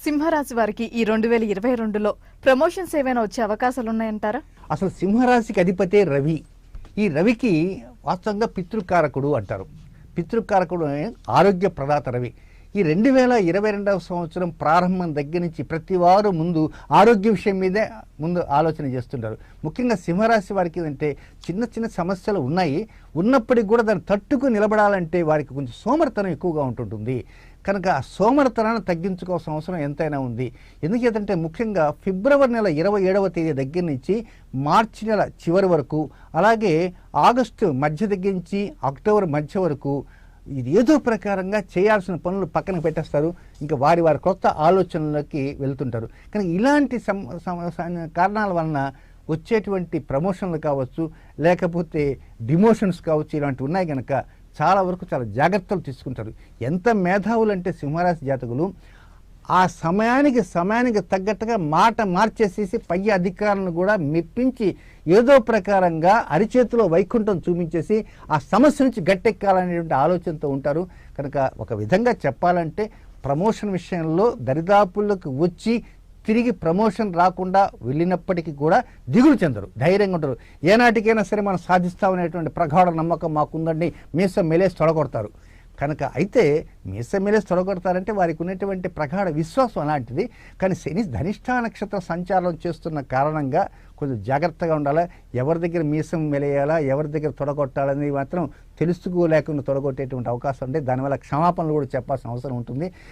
సింహరాశి వారికి ఈ 2022లో ప్రమోషన్స్ ఏమైనా వచ్చే అవకాశాలు ఉన్నాయంటారా? అసలు సింహరాశికి అధిపతే రవి. ఈ రవికి వాస్తవంగా పితృకారకుడు అంటారు. పితృకారకుడు ఆరోగ్య ప్రదాత రవి. ఈ 2022వ సంవత్సరం ప్రారంభం దగ్గర నుంచి ప్రతి వారు ముందు ఆరోగ్య విషయం మీదే ముందు ఆలోచన చేస్తుంటారు. ముఖ్యంగా సింహరాశి వారికి అంటే చిన్న చిన్న సమస్యలు ఉన్నాయి, ఉన్నప్పటికీ కూడా దాన్ని తట్టుకు నిలబడాలంటే వారికి కొంచెం సోమరితనం ఎక్కువగా ఉంటుంటుంది. కనుక ఆ సోమరితనాన్ని తగ్గించుకోవాల్సిన అవసరం ఎంతైనా ఉంది. ఎందుకంటే ముఖ్యంగా ఫిబ్రవరి నెల 27వ తేదీ దగ్గర నుంచి మార్చి నెల చివరి వరకు, అలాగే ఆగస్టు మధ్య దగ్గర నుంచి అక్టోబర్ మధ్య వరకు ఇది ఏదో ప్రకారంగా చేయాల్సిన పనులు పక్కన పెట్టేస్తారు. ఇంకా వారి కొత్త ఆలోచనలకి వెళ్తుంటారు. కానీ ఇలాంటి కారణాల వలన వచ్చేటువంటి ప్రమోషన్లు కావచ్చు, లేకపోతే డిమోషన్స్ కావచ్చు, ఇలాంటివి ఉన్నాయి కనుక చాలా వరకు చాలా జాగ్రత్తలు తీసుకుంటారు. ఎంత మేధావులు అంటే సింహరాశి జాతకులు ఆ సమయానికి తగ్గట్టుగా మాట మార్చేసేసి పై అధికారులను కూడా మెప్పించి ఏదో ప్రకారంగా అరిచేతిలో వైకుంఠం చూపించేసి ఆ సమస్య నుంచి గట్టెక్కాలనేటువంటి ఆలోచనతో ఉంటారు. కనుక ఒక విధంగా చెప్పాలంటే ప్రమోషన్ విషయంలో దరిదాపులకు వచ్చి తిరిగి ప్రమోషన్ రాకుండా వెళ్ళినప్పటికీ కూడా దిగులు చెందరు, ధైర్యంగా ఉంటారు. ఏనాటికైనా సరే మనం సాధిస్తామనేటువంటి ప్రగాఢ నమ్మకం మాకుందండి, మీసం మెలేసి తొడగొడతారు. కనుక అయితే మీసం మెలేసి తొడగొడతారంటే వారికి ఉన్నటువంటి ప్రగాఢ విశ్వాసం అలాంటిది. కానీ శని ధనిష్ఠా నక్షత్ర సంచారం చేస్తున్న కారణంగా కొంచెం జాగ్రత్తగా ఉండాలా. ఎవరి దగ్గర మీసం మెలేయాలా, ఎవరి దగ్గర తొడగొట్టాలని మాత్రం తెలుసుకోలేకుండా తొడగొట్టేటువంటి అవకాశం ఉంటే దానివల్ల క్షమాపణలు కూడా చెప్పాల్సిన అవసరం ఉంటుంది.